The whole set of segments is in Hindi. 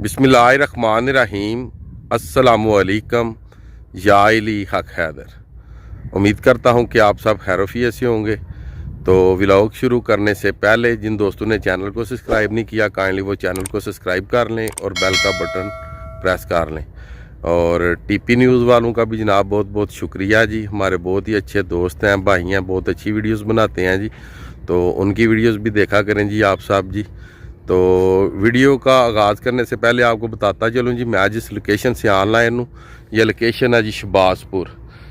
बिस्मिल्लाहिर्रहमानिर्रहीम। अस्सलामुअलैकुम या अली हक हैदर। उम्मीद करता हूँ कि आप सब खैरोफियत से होंगे। तो व्लॉग शुरू करने से पहले जिन दोस्तों ने चैनल को सब्सक्राइब नहीं किया, काइंडली वो चैनल को सब्सक्राइब कर लें और बेल का बटन प्रेस कर लें। और टीपी न्यूज़ वालों का भी जनाब बहुत बहुत शुक्रिया जी। हमारे बहुत ही अच्छे दोस्त हैं, भाई हैं, बहुत अच्छी वीडियोज़ बनाते हैं जी। तो उनकी वीडियोज़ भी देखा करें जी आप साहब जी। तो वीडियो का आगाज़ करने से पहले आपको बताता चलूँ जी, मैं जिस लोकेशन से ऑनलाइन हूँ, ये लोकेशन है जी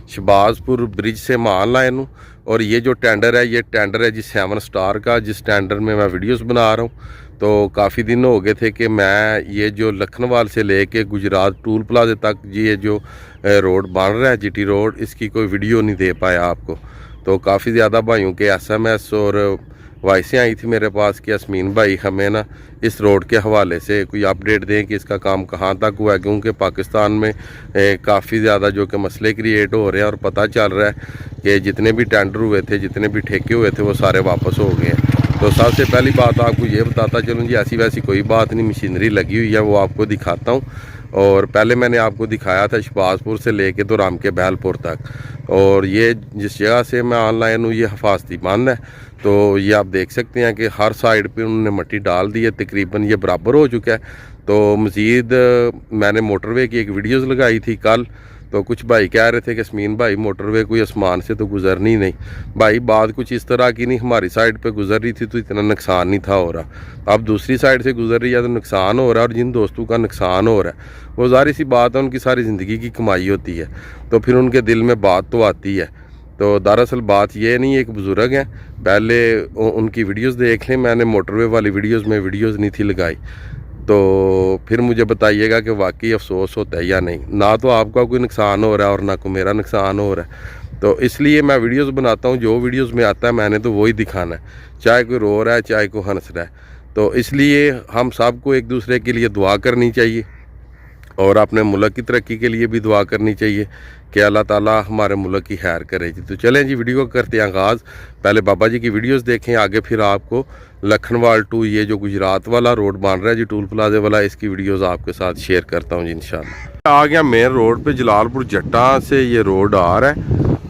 शहबाजपुर ब्रिज से मैं ऑनलाइन हूँ। और ये जो टेंडर है, ये टेंडर है जी 7 स्टार का, जिस टेंडर में मैं वीडियोस बना रहा हूँ। तो काफ़ी दिन हो गए थे कि मैं ये जो लखनवाल से लेके गुजरात टूल प्लाजे तक जी ये जो रोड बन रहा है जीटी रोड, इसकी कोई वीडियो नहीं दे पाया आपको। तो काफ़ी ज़्यादा भाइयों के SMS और वॉइसें आई थी मेरे पास कि यास्मीन भाई हमें ना इस रोड के हवाले से कोई अपडेट दें कि इसका काम कहाँ तक हुआ है, क्योंकि पाकिस्तान में काफ़ी ज़्यादा जो कि मसले क्रिएट हो रहे हैं और पता चल रहा है कि जितने भी टेंडर हुए थे, जितने भी ठेके हुए थे, वो सारे वापस हो गए हैं। तो सबसे पहली बात आपको ये बताता चलूँ जी, ऐसी वैसी कोई बात नहीं, मशीनरी लगी हुई है, वो आपको दिखाता हूँ। और पहले मैंने आपको दिखाया था शहबाजपुर से लेके तो राम के बैलपुर तक। और ये जिस जगह से मैं ऑनलाइन हूँ, ये हिफाजती बंद है। तो ये आप देख सकते हैं कि हर साइड पे उन्होंने मिट्टी डाल दी है, तकरीबन ये बराबर हो चुका है। तो मज़ीद मैंने मोटरवे की एक वीडियोज़ लगाई थी कल। तो कुछ भाई कह रहे थे कि यास्मीन भाई मोटरवे कोई आसमान से तो गुजरनी नहीं। भाई बात कुछ इस तरह की नहीं, हमारी साइड पे गुजर रही थी तो इतना नुकसान नहीं था हो रहा। अब दूसरी साइड से गुजर रही है तो नुकसान हो रहा है। और जिन दोस्तों का नुकसान हो रहा है वो ज़ाहिर सी बात है, उनकी सारी ज़िंदगी की कमाई होती है, तो फिर उनके दिल में बात तो आती है। तो दरअसल बात ये नहीं, एक बुज़ुर्ग हैं, पहले उनकी वीडियोस देख लें। मैंने मोटरवे वाली वीडियोस में वीडियोस नहीं थी लगाई, तो फिर मुझे बताइएगा कि वाकई अफसोस होता है या नहीं। ना तो आपका कोई नुकसान हो रहा है और ना कोई मेरा नुकसान हो रहा है। तो इसलिए मैं वीडियोस बनाता हूँ, जो वीडियोस में आता है मैंने तो वही दिखाना है, चाहे कोई रो रहा है चाहे कोई हंस रहा है। तो इसलिए हम सबको एक दूसरे के लिए दुआ करनी चाहिए और अपने मुल्क की तरक्की के लिए भी दुआ करनी चाहिए कि अल्लाह ताला हमारे मुल्क की खैर करे जी। तो चलें जी, वीडियो करते हैं आगाज़। पहले बाबा जी की वीडियोस देखें, आगे फिर आपको लखनवाल टू ये जो गुजरात वाला रोड बन रहा है जी टूल प्लाजे वाला, इसकी वीडियोस आपके साथ शेयर करता हूँ जी इंशाल्लाह। आ गया मेन रोड पे, जलालपुर जट्टा से ये रोड आ रहा है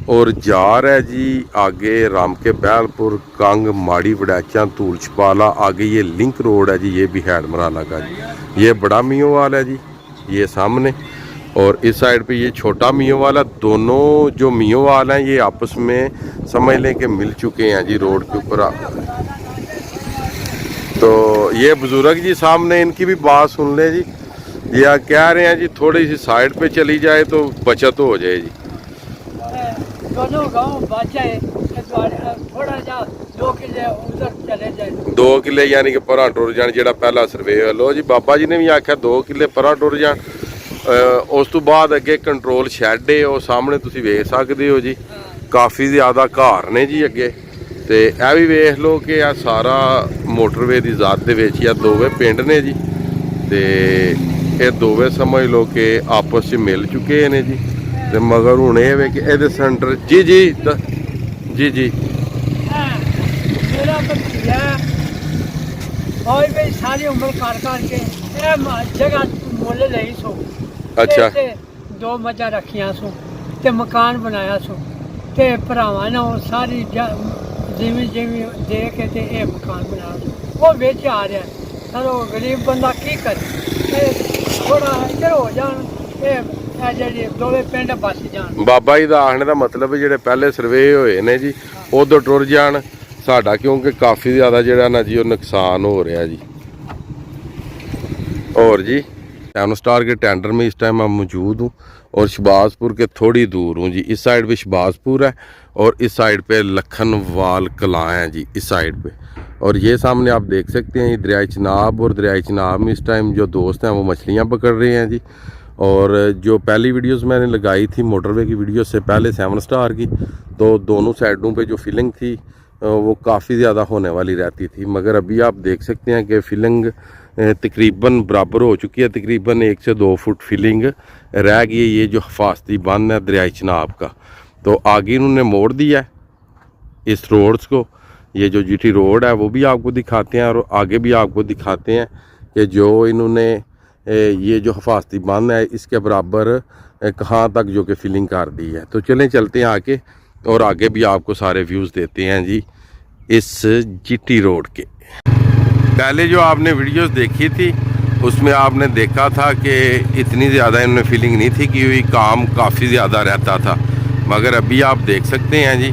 और जा रहा है जी आगे राम के बैलपुर, कंग, माड़ी, वड़ैचा, धूल छपाला। आगे ये लिंक रोड है जी, ये भी हैड मराला का जी। ये बड़ा मियों वाला है जी, ये सामने। और इस साइड पे ये छोटा मियों वाला। दोनों जो मियों वाला हैं ये आपस में समझ लें कि मिल चुके हैं जी रोड के ऊपर। तो ये बुजुर्ग जी सामने, इनकी भी बात सुन ले जी। ये कह रहे हैं जी थोड़ी सी साइड पे चली जाए तो बचत हो जाए जी। दोनों गांव बाचाए थोड़ा जा 2 किले उधर चले जाए, 2 किले यानी कि परा टुर जान, जेड़ा पहला सर्वे लो जी। बाबा जी ने भी आख्या 2 किले परा टुर जान। उस तो बाद अगे कंट्रोल शैड है, वो सामने तुसीं वेख सकते हो जी। काफ़ी ज़्यादा घर ने जी अगे। तो यह भी वेख लो कि यह सारा मोटरवे की ज़ात दे विच या दोवे पिंड ने जी। तो ये दोवे समझ लो कि आपस में मिल चुके हैं जी। तो मगर हुण ये वे कि ये सेंटर जी जी जी जी मेरा भतीजा और भी सारी उम्र कर के जगह मुल ली सो। अच्छा। 2 मझां रखियां सो ते मकान बनाया सो ते भरावां ने वो सारी जिमी दे के ते ये मकान बनाया सो। वो बेच आ रहा है, चलो गरीब बंदा की करे, थोड़ा इधर हो जान, ये दोवे पिंड बस जान। बाबा जी का आखने का मतलब जेडे पहले सर्वे होए ने जी उधर टुर जान साडा, क्योंकि काफ़ी ज़्यादा जेड़ा ना जी वो नुकसान हो रहा जी। और जी 7 स्टार के टेंडर में इस टाइम मैं मौजूद हूँ और शहबाजपुर के थोड़ी दूर हूँ जी। इस साइड पे शहबाजपुर है और इस साइड पे लखनवाल कलां है जी, इस साइड पे। और ये सामने आप देख सकते हैं ये दरिया चिनाब, और दरिया चिनाब में इस टाइम जो दोस्त हैं वो मछलियाँ पकड़ रहे हैं जी। और जो पहली वीडियोस मैंने लगाई थी मोटरवे की वीडियो से पहले 7 स्टार की, तो दोनों साइडों पे जो फिलिंग थी वो काफ़ी ज़्यादा होने वाली रहती थी। मगर अभी आप देख सकते हैं कि फिलिंग तकरीबन बराबर हो चुकी है, तकरीबन 1 से 2 फुट फिलिंग रह गई है। ये जो हिफाजती बंद है दरिया चिनाब का, तो आगे इन्होंने मोड़ दिया है इस रोड्स को। ये जो जीटी रोड है वो भी आपको दिखाते हैं और आगे भी आपको दिखाते हैं कि जो इन्होंने ये जो हिफाजती बंद है इसके बराबर कहाँ तक जो कि फिलिंग कर दी है। तो चलें चलते हैं आगे और आगे भी आपको सारे व्यूज़ देते हैं जी इस जीटी रोड के। पहले जो आपने वीडियोस देखी थी उसमें आपने देखा था कि इतनी ज़्यादा इन्होंने फिलिंग नहीं थी की हुई, काम काफ़ी ज़्यादा रहता था। मगर अभी आप देख सकते हैं जी,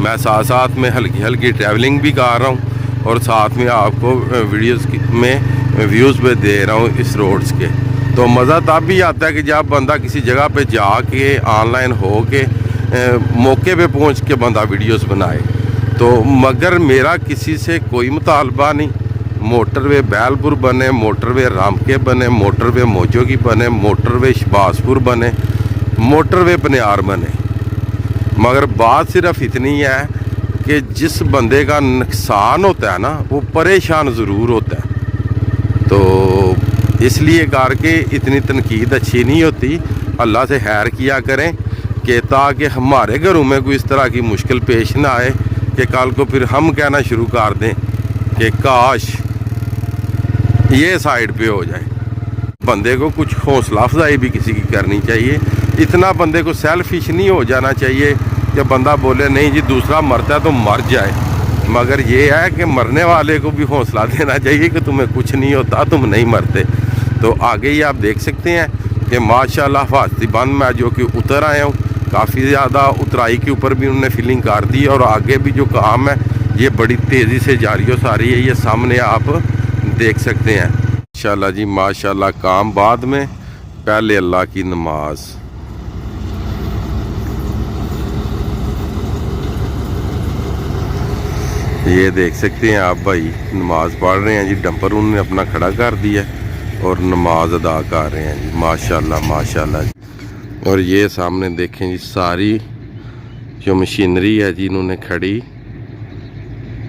मैं साथ साथ में हल्की हल्की ट्रैवलिंग भी कर रहा हूँ और साथ में आपको वीडियोस में व्यूज़ भी दे रहा हूँ इस रोड्स के। तो मज़ा तब भी आता है कि जब बंदा किसी जगह पे जाके ऑनलाइन हो के मौके पे पहुँच के बंदा वीडियोस बनाए। तो मगर मेरा किसी से कोई मुतालबा नहीं, मोटरवे बैलपुर बने, मोटरवे रामके बने, मोटरवे मोजोगी बने, मोटरवे शबासपुर बने, मोटरवे पनियार बने, मगर बात सिर्फ इतनी है कि जिस बंदे का नुकसान होता है ना वो परेशान ज़रूर होता है। तो इसलिए करके इतनी तनकीद अच्छी नहीं होती। अल्लाह से खैर किया करें कि ताकि हमारे घरों में कोई इस तरह की मुश्किल पेश ना आए कि कल को फिर हम कहना शुरू कर दें कि काश ये साइड पे हो जाए। बंदे को कुछ हौसला अफजाई भी किसी की करनी चाहिए। इतना बंदे को सेल्फिश नहीं हो जाना चाहिए कि बंदा बोले नहीं जी दूसरा मरता है तो मर जाए। मगर ये है कि मरने वाले को भी हौसला देना चाहिए कि तुम्हें कुछ नहीं होता, तुम नहीं मरते। तो आगे ही आप देख सकते हैं कि माशाल्लाह हिफाजती बंद में जो कि उतर आया हूँ, काफ़ी ज़्यादा उतराई के ऊपर भी उन्होंने फिलिंग कर दी और आगे भी जो काम है ये बड़ी तेज़ी से जारी हो सारी है। ये सामने आप देख सकते हैं माशाल्लाह जी माशाल्लाह। काम बाद में, पहले अल्लाह की नमाज। ये देख सकते हैं आप भाई नमाज पढ़ रहे हैं जी, डंपर उन्होंने अपना खड़ा कर दिया और नमाज अदा कर रहे हैं जी माशाल्लाह माशाल्लाह जी। और ये सामने देखें जी सारी जो मशीनरी है जी इन्होंने खड़ी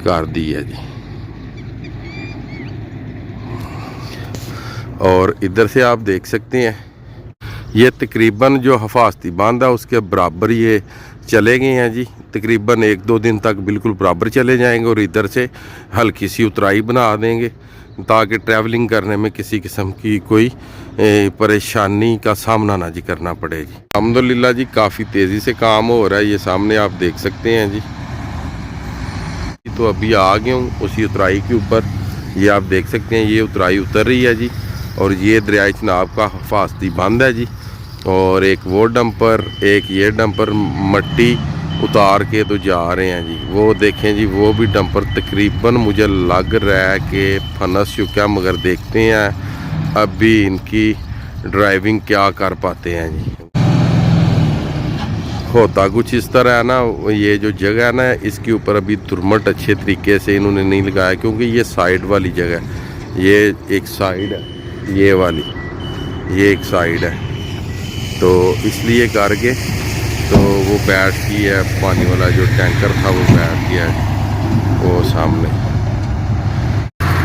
कर दी है जी। और इधर से आप देख सकते हैं ये तकरीबन जो हिफाजती बंद है उसके बराबर ये चले गए हैं जी। तकरीबन 1-2 दिन तक बिल्कुल बराबर चले जाएंगे और इधर से हल्की सी उतराई बना देंगे ताकि ट्रैवलिंग करने में किसी किस्म की कोई परेशानी का सामना ना जी करना पड़े जी। अल्हम्दुलिल्लाह जी काफ़ी तेज़ी से काम हो रहा है। ये सामने आप देख सकते हैं जी। तो अभी आ गया हूँ उसी उतराई के ऊपर, ये आप देख सकते हैं ये उतराई उतर रही है जी। और ये दरियाए चनाब का हिफाजती बंद है जी। और एक वो डंपर, एक ये डंपर मट्टी उतार के तो जा रहे हैं जी। वो देखें जी वो भी डंपर तकरीबन मुझे लग रहा है कि फनस चुका है, मगर देखते हैं अभी इनकी ड्राइविंग क्या कर पाते हैं जी। होता कुछ इस तरह है ना, ये जो जगह है ना इसके ऊपर अभी तुरमट अच्छे तरीके से इन्होंने नहीं लगाया क्योंकि ये साइड वाली जगह है। ये एक साइड है, ये वाली ये एक साइड है, तो इसलिए करके तो वो बैठ गया है। पानी वाला जो टैंकर था वो बैठ गया है वो सामने।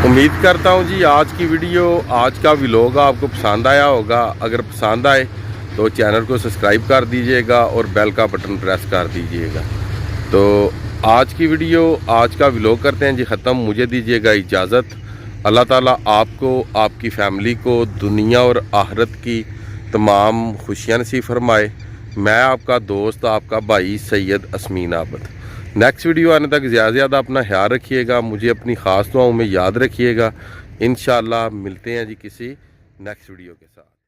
उम्मीद करता हूँ जी आज की वीडियो, आज का व्लॉग आपको पसंद आया होगा। अगर पसंद आए तो चैनल को सब्सक्राइब कर दीजिएगा और बेल का बटन प्रेस कर दीजिएगा। तो आज की वीडियो, आज का व्लॉग करते हैं जी ख़त्म। मुझे दीजिएगा इजाज़त। अल्लाह ताला आपको, आपकी फैमिली को दुनिया और आखिरत की तमाम खुशियाँ नसीब फरमाए। मैं आपका दोस्त, आपका भाई सैयद असमीन आबद। नेक्स्ट वीडियो आने तक ज़्यादा अपना ख्याल रखिएगा, मुझे अपनी ख़ास दुआओं में याद रखिएगा। इंशाअल्लाह मिलते हैं जी किसी नेक्स्ट वीडियो के साथ।